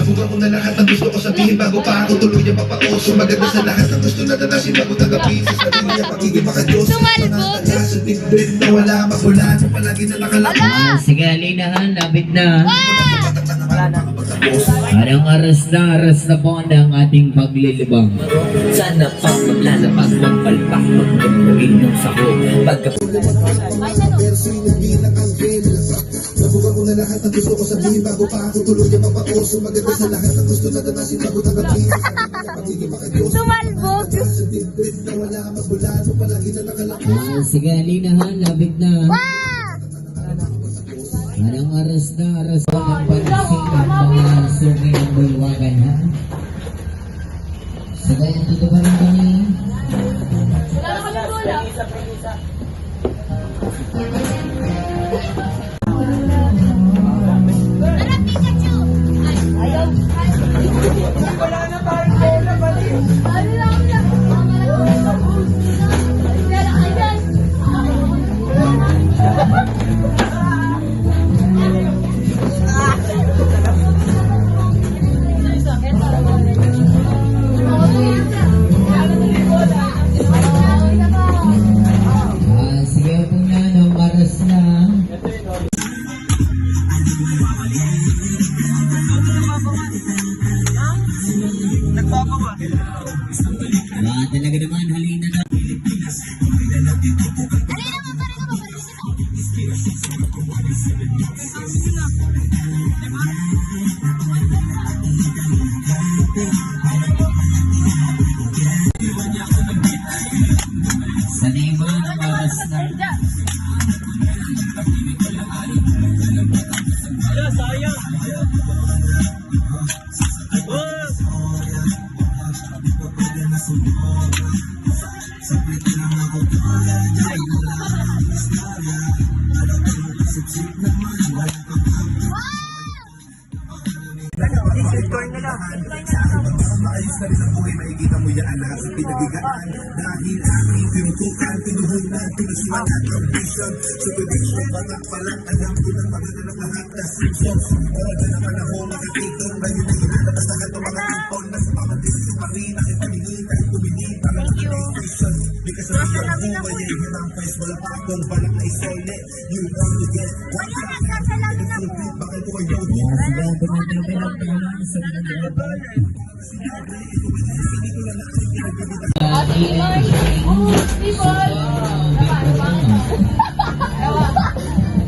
Nabuga ko na lahat ng gusto ko sabihin bago pa ako tuluyan papauso. Maganda sa lahat ng gusto na danasin bago tanggapin. Sa sarili niya pagiging makadiyos. Sumalbog! Sa dibdib na wala magulan. Palagi na nakalakot. Sige, alinahan, labit na. Parang aras na po ng ating paglilibang. Sana pag maglalapag, magpalpak, magpagpagin ng sako. Nabuga ko na lahat ng gusto ko sabihin bago pa ako tuluyan papauso. Maganda sa lahat ng gusto na danasin bago tanggapin. Sa sarili niya pagiging makadiyos. Sumalbog! Sa dibdib na wala magulan. Palagi na nakalakot. Sige, alinahan, labit na. Parang aras na po ng pansin ng mga survey ng bulwagan, ha? Sige, dito pa rin kami. Sige po na, no, maras na. Talaga naman, halina na. Sanay mo na maras na. Maayos na rin ang buhay, makikita mo yan lahat sa pinagigaan. Dahil aking tinutukan, tinuhunan, tinusuan at ambition. Sa prediction, batak pa lang, alam ko na magaganap lahat na Simpsons. Oral na naman ako makikita na yun ay ilalabas lahat ng mga people na sa pamatisip pa rin aking paningin kahit tumingin para sa PlayStation. May kasabihan ang buhay ay hinampes, wala pa akong balak na isole. You want to get one shot, full beat, bakit ko kayo? Sige, tumatapin lang sa mga gaban.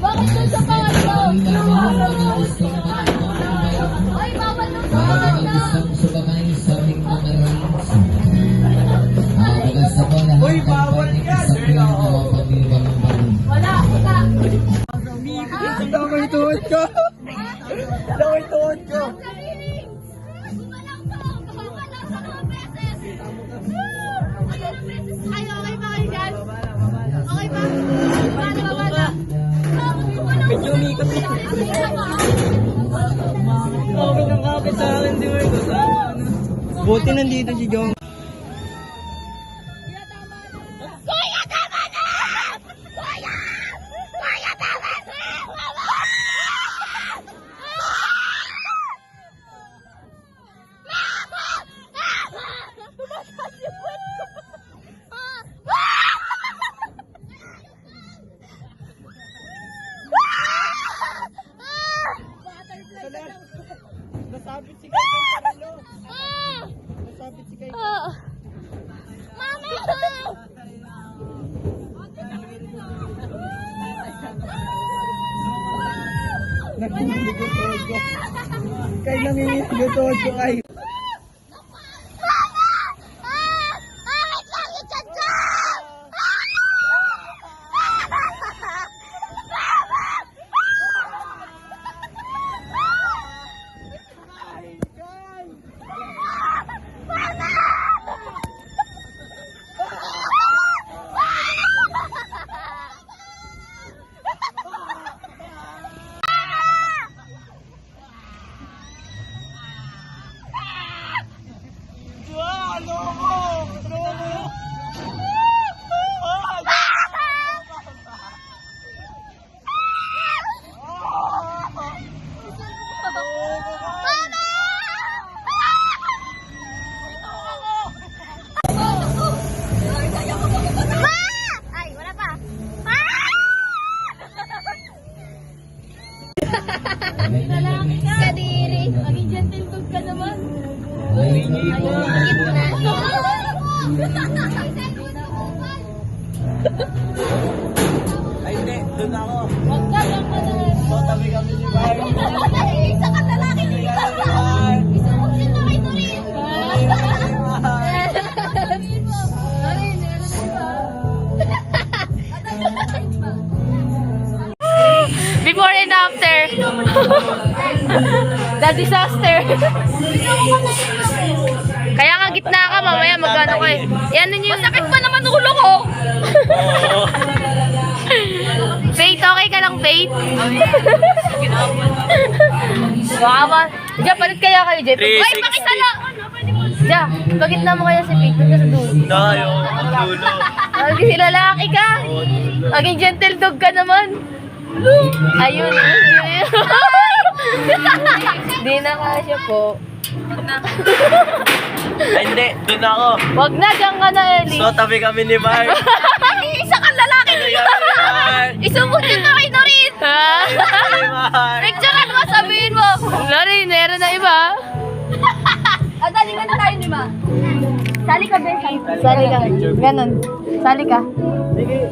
Bakit doon sa pangatlo? Ay, bawal ng pangatlo! Uy, bawal yan! Wala, wala! Dami tuhod ko! Dami tuhod ko! Ay, okay ba kayo dyan? Okay ba? Paano ba ba? Medyo umikot na. Okay kang kapit sa akin, di ba? Buti nandito si Jong. Kuya, tama na! Kuya! Kuya, tama na! Nasabit si Kay Parilo. Nasabit si Kay. Mama! Nagkumilig yung tuhod ko. Kay nanginginig yung tuhod ko ay. Akit lang yung chat ko! Mama! Ay, hindi. Doon ako. Wag ka na. So, tabi kami ni Mar. Isa ka lalaki dito. Isa mo sila kay Dorin. Sabihin mo. Dorin, before and after. The disaster. Kaya nga gitna ka, mamaya magano ka eh. Yan ninyo yung... Masakit pa naman ulo ko. Faith, okay ka lang, Faith? Baka ba? Diyan, palit kaya kayo, Jeff. 360. Uy, pakita lang! Diyan, pagitna mo kaya si Faith, doon ka sa dulo. Tayo, ang dulo. Maging lalaki ka. Maging gentle dog ka naman. Ayun. Di na kasya po. Ay, hindi. Doon ako. Wag na, diyan ka na, Ellie. So, tabi kami ni Mar. Isa kang lalaki dito. Isumutin na kay Norin. Picture mo, sabihin mo. Norin, meron na iba. Dali ka na tayo ni Ma. Sali ka, Ben. Sali ka. Ganon. Sali ka. Sige.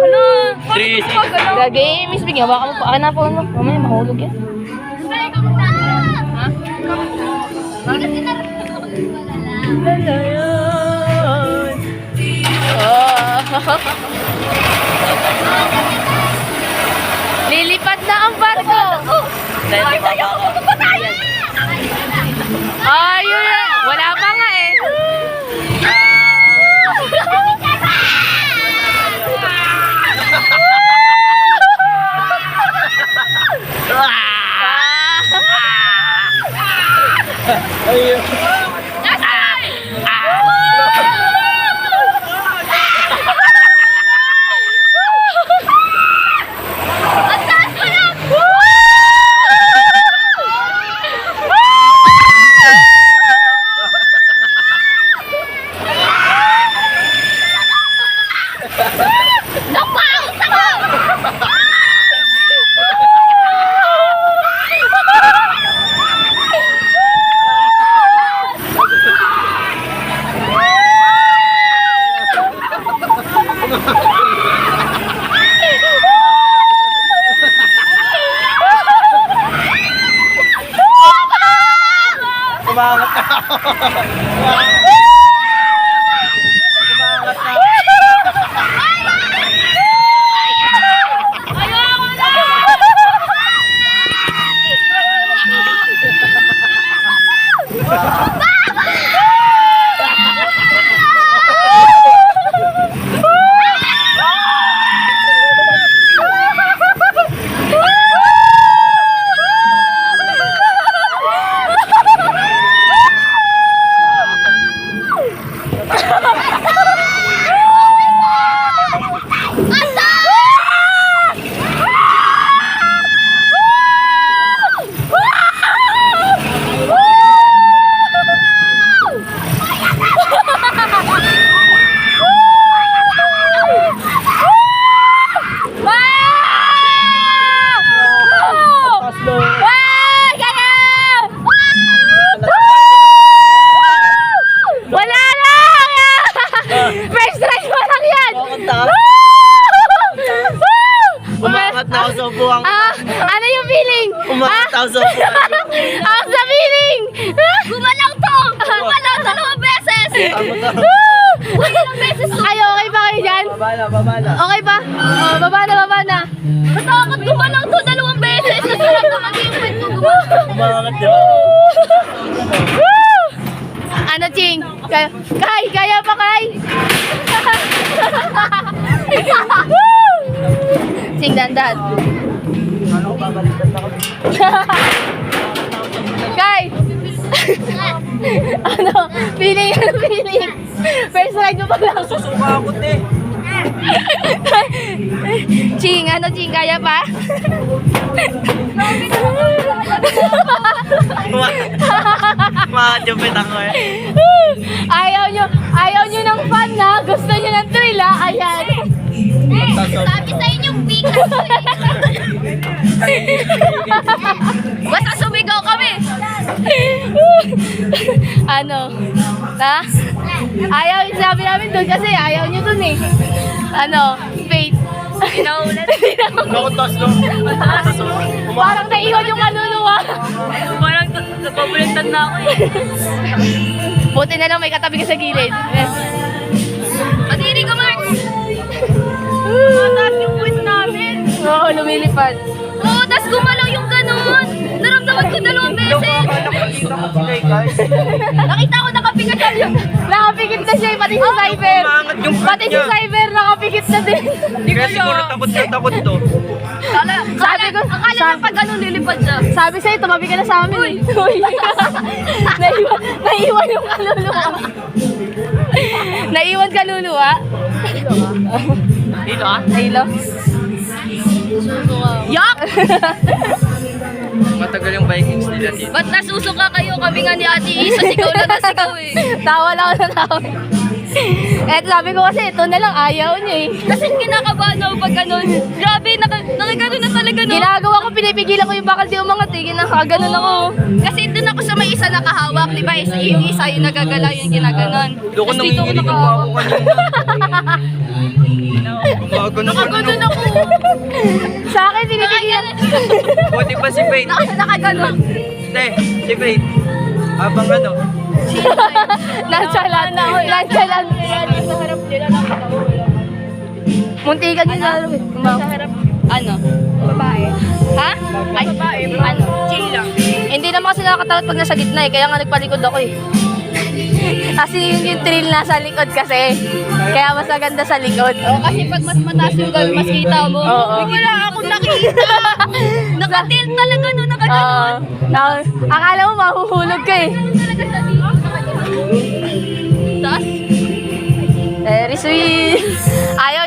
Ano? 360. Gagay, Miss Big, hawakan mo po. Hanapon mo. Mamaya, mahulog yan. Ha? Lilipat na ang barko. Ayun na. Wala pa nga eh. Ayun. Kumangat na ako. Kumangat na ako. Umangat na ako sa upuan. Ano yung feeling? Umangat ako sa upuan. Ang sa feeling! Gumalaw to! Gumalaw 2 beses! Ilang beses to? Ay, okay ba kayo dyan? Baba na. Okay ba? Oh, baba na. Matakot gumalaw to 2 beses! Kasi lang naman yung pwede ko gumalaw. Umangat, di ba? Ano, Ching? Kaya pa, Kay? Ching, dandan. Ano ko babalikan na kami? Kay! Ano? Feeling? First ride mo pa lang. Susuka ako, te. Ching, kaya pa? Makajupit ako eh. Ayaw nyo ng fun na. Gusto nyo ng thrill ha. Ayan. Tas Sabi sa inyo, bigas ko Basta sumigaw kami. Ano? Ha? Ayaw yung sabi namin doon kasi ayaw nyo doon eh. Ano? Faith. Pinaulan. Nakutas no? Parang naiwan yung kaluluwa. Parang napabulitan na ako eh. Buti na lang may katabi ka sa gilid. Patiri ka, Mark! Mataas yung puwit namin. Oo, lumilipad. Oo, tas gumalaw yung ganon. Naramdaman ko 2 beses. Nakita ko sila guys. Nakita ko nakapikit na siya. Nakapikit na siya, pati si Cyber. umangat yung Pati si niya. Cyber nakapikit na din. Kaya siguro takot na takot to. Sabi ko, akala na pag ganun lilipad siya. Sabi sa'yo, tumabi ka na sa amin. Uy! Naiwan yung kaluluwa. Naiwan kaluluwa. Dito ah? Hilo? Yak! Matagal yung Vikings nila dito. Ba't nasusuka kayo? Kami nga ni Ate Isa, sigaw na sigaw eh. Tawa lang ako na tawa. Eto sabi ko kasi, ito na lang, ayaw niya eh. Kasi kinakabahan ako pag ganun. Grabe, nakaganon na talaga no. Ginagawa ko, pinipigilan ko yung bakal di umangat eh. Ginaganon ako. Kasi doon ako sa may isa nakahawak, di ba? Yung isa yung nagagalaw yung ginaganon. Doon ko Tas dito nanginginig yung nakahawak. ako kanina. Nakaganon ako. Sa akin, pinipigilan. Buti pa si Faith. Nakaganon. Hindi, si Faith. Habang ano, Nonchalant. Nonchalant. Sa harap nila nakita ko wala. Muntikan yung lalo eh. Sa harap Ano? babae. Ha? Ay, Babae, ano? chill lang. Hindi naman kasi nakakatakot pag nasa gitna eh. Kaya nga nagpalikod ako eh. Kasi yung thrill nasa likod kasi. Kaya mas maganda sa likod. Kasi pag mas mataas yung gawin, mas kita mo. Oo. Wala akong nakita. Nakatil talaga no, nakaganon. Akala mo mahuhulog ka eh. Talaga sa dito. Tapos? Very sweet. Ayaw